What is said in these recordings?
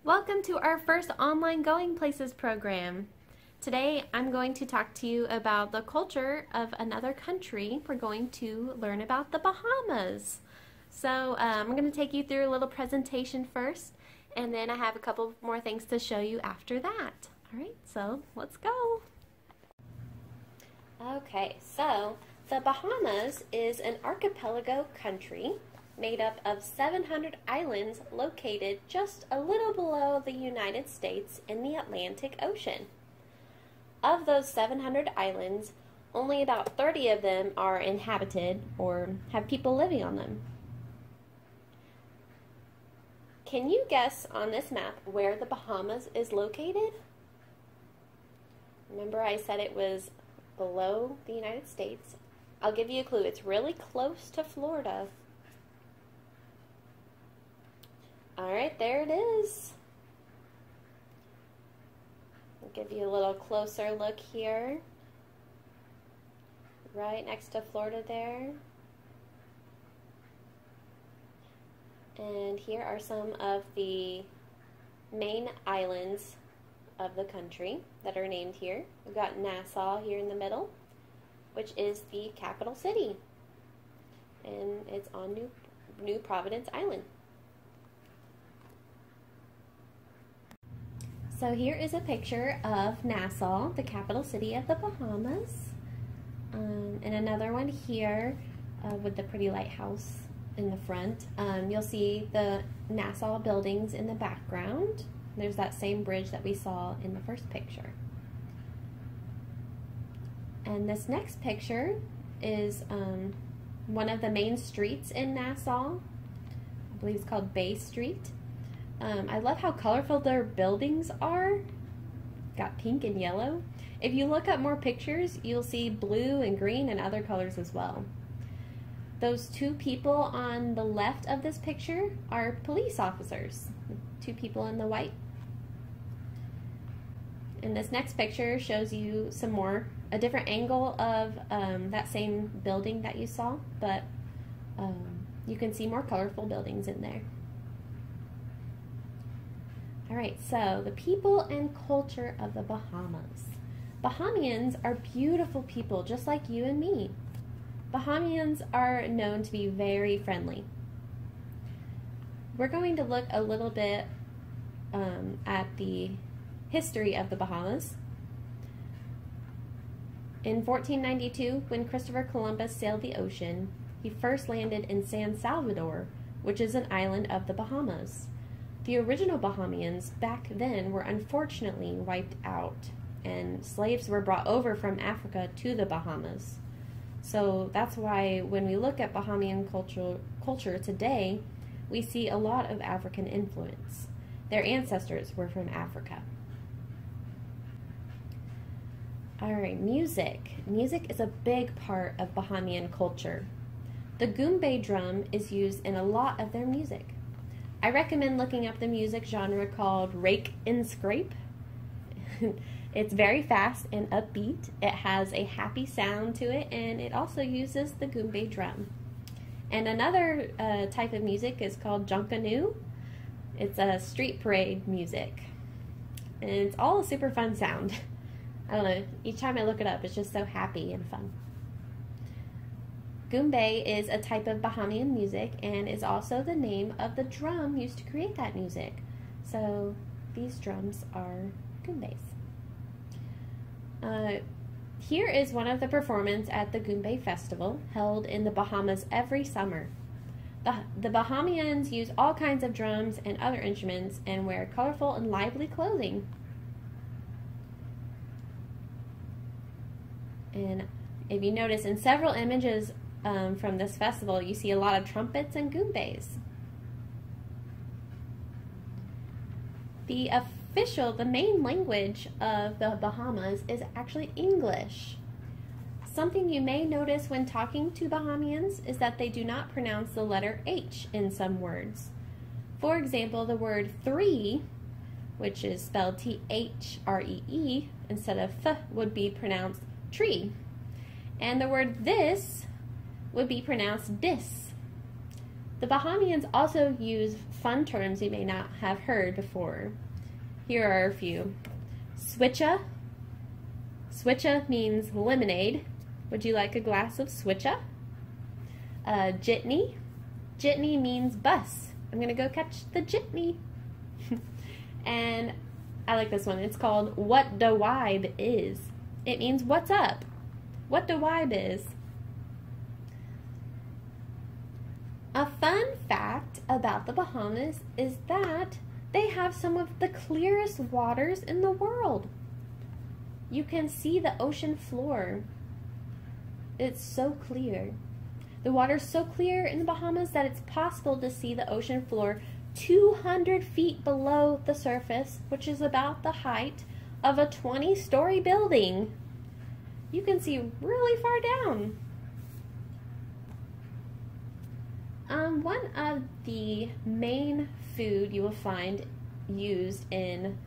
Welcome to our first online Going Places program. Today I'm going to talk to you about the culture of another country. We're going to learn about the Bahamas. So I'm going to take you through a little presentation first, and then I have a couple more things to show you after that. Alright, so let's go. Okay, so the Bahamas is an archipelago country made up of 700 islands located just a little below the United States in the Atlantic Ocean. Of those 700 islands, only about 30 of them are inhabited or have people living on them. Can you guess on this map where the Bahamas is located? Remember I said it was below the United States. I'll give you a clue. It's really close to Florida. Alright, there it is. I'll give you a little closer look here. Right next to Florida there. And here are some of the main islands of the country that are named here. We've got Nassau here in the middle, which is the capital city. And it's on New Providence Island. So here is a picture of Nassau, the capital city of the Bahamas. And another one here with the pretty lighthouse in the front. You'll see the Nassau buildings in the background. There's that same bridge that we saw in the first picture. And this next picture is one of the main streets in Nassau. I believe it's called Bay Street. I love how colorful their buildings are. Got pink and yellow. If you look up more pictures, you'll see blue and green and other colors as well. Those two people on the left of this picture are police officers. Two people in the white. And this next picture shows you a different angle of that same building that you saw, but you can see more colorful buildings in there. Alright, so the people and culture of the Bahamas. Bahamians are beautiful people, just like you and me. Bahamians are known to be very friendly. We're going to look a little bit at the history of the Bahamas. In 1492, when Christopher Columbus sailed the ocean, he first landed in San Salvador, which is an island of the Bahamas. The original Bahamians back then were unfortunately wiped out, and slaves were brought over from Africa to the Bahamas. So that's why when we look at Bahamian culture today, we see a lot of African influence. Their ancestors were from Africa. Alright, music. Music is a big part of Bahamian culture. The goombay drum is used in a lot of their music. I recommend looking up the music genre called rake and scrape. It's very fast and upbeat. It has a happy sound to it, and it also uses the goombay drum. And another type of music is called junkanoo. It's a street parade music, and it's all a super fun sound. I don't know, each time I look it up, it's just so happy and fun. Goombay is a type of Bahamian music and is also the name of the drum used to create that music. So these drums are goombas. Here is one of the performances at the Goombay Festival, held in the Bahamas every summer. The Bahamians use all kinds of drums and other instruments and wear colorful and lively clothing. And if you notice, in several images from this festival, you see a lot of trumpets and goombays. The main language of the Bahamas is actually English. Something you may notice when talking to Bahamians is that they do not pronounce the letter H in some words. For example, the word three, which is spelled T-H-R-E-E, instead of th, would be pronounced tree. And the word this would be pronounced dis. The Bahamians also use fun terms you may not have heard before. Here are a few. Switcha. Switcha means lemonade. Would you like a glass of switcha? Jitney. Jitney means bus. I'm gonna go catch the jitney. And I like this one. It's called What Da Wibe Is. It means what's up. What Da Wibe is. A fun fact about the Bahamas is that they have some of the clearest waters in the world. You can see the ocean floor. It's so clear. The water's so clear in the Bahamas that it's possible to see the ocean floor 200 feet below the surface, which is about the height of a 20-story building. You can see really far down. One of the main food you will find used in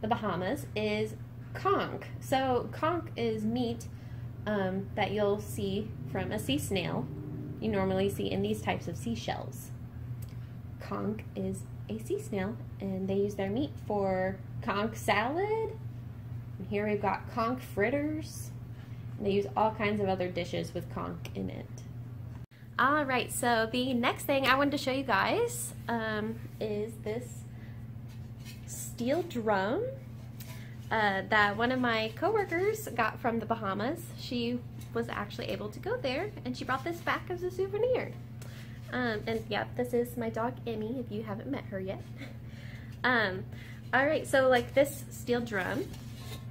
the Bahamas is conch. So conch is meat that you'll see from a sea snail. You normally see in these types of seashells. Conch is a sea snail, and they use their meat for conch salad. And here we've got conch fritters. And they use all kinds of other dishes with conch in it. Alright, so the next thing I wanted to show you guys is this steel drum that one of my coworkers got from the Bahamas. She was actually able to go there, and she brought this back as a souvenir. And yep, this is my dog Emmy, if you haven't met her yet. Alright, so like this steel drum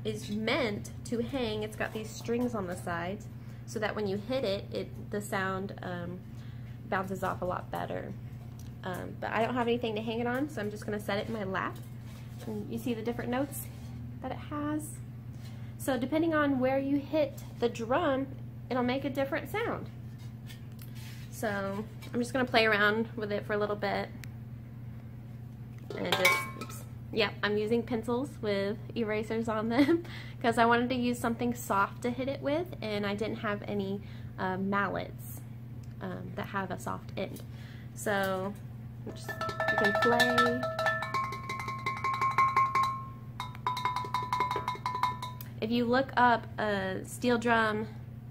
is meant to hang. It's got these strings on the sides so that when you hit it, the sound bounces off a lot better. But I don't have anything to hang it on, so I'm just going to set it in my lap. And you see the different notes that it has. So depending on where you hit the drum, it'll make a different sound. So I'm just going to play around with it for a little bit. And just, oops. Yeah, I'm using pencils with erasers on them because I wanted to use something soft to hit it with, and I didn't have any mallets that have a soft end. So you can play. If you look up steel drum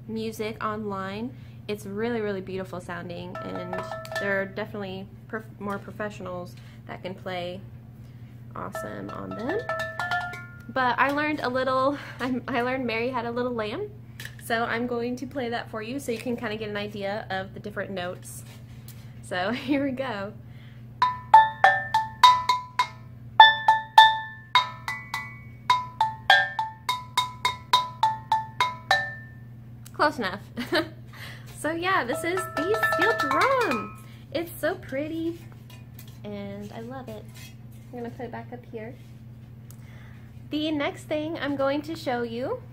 music online, it's really, really beautiful sounding, and there are definitely more professionals that can play awesome on them. But I learned a little, I learned Mary Had a Little Lamb, so I'm going to play that for you so you can kind of get an idea of the different notes. So here we go. Close enough. So yeah, this is the steel drum. It's so pretty, and I love it. I'm going to put it back up here. The next thing I'm going to show you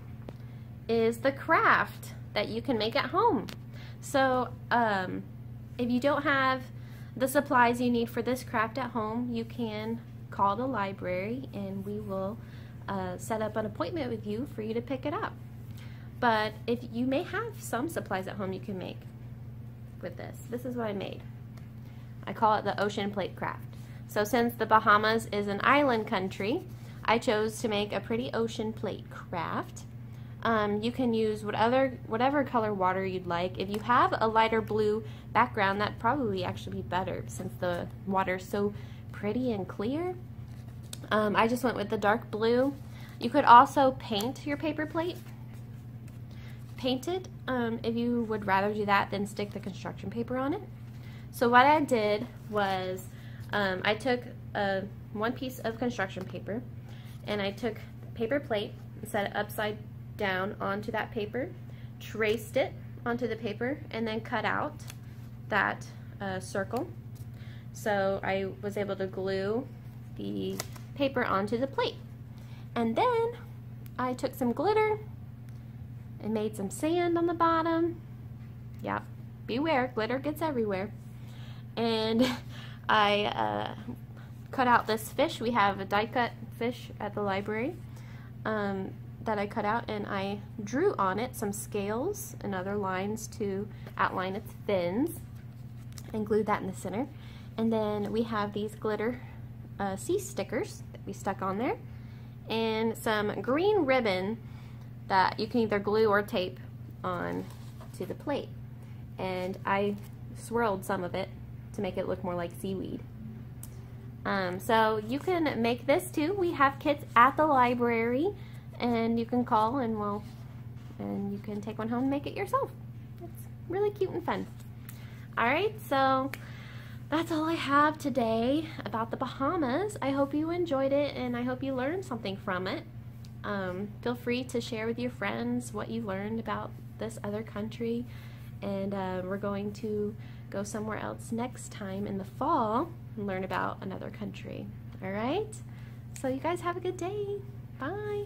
is the craft that you can make at home. So if you don't have the supplies you need for this craft at home, you can call the library and we will set up an appointment with you for you to pick it up. But if you may have some supplies at home you can make with this. This is what I made. I call it the ocean plate craft. So since the Bahamas is an island country, I chose to make a pretty ocean plate craft. You can use whatever color water you'd like. If you have a lighter blue background, that'd probably actually be better since the water's so pretty and clear. I just went with the dark blue. You could also paint your paper plate. Paint it if you would rather do that than stick the construction paper on it. So what I did was I took one piece of construction paper and I took the paper plate and set it upside down onto that paper, traced it onto the paper, and then cut out that circle. So I was able to glue the paper onto the plate. And then I took some glitter and made some sand on the bottom. Yep, beware, glitter gets everywhere. And I cut out this fish. We have a die-cut fish at the library that I cut out, and I drew on it some scales and other lines to outline its fins. and glued that in the center. And then we have these glitter sea stickers that we stuck on there, and some green ribbon that you can either glue or tape on to the plate. And I swirled some of it to make it look more like seaweed. So you can make this too. We have kits at the library, and you can call and you can take one home and make it yourself. It's really cute and fun. Alright, so that's all I have today about the Bahamas. I hope you enjoyed it, and I hope you learned something from it. Feel free to share with your friends what you learned about this other country, and we're going to go somewhere else next time in the fall and learn about another country. Alright? So you guys have a good day. Bye.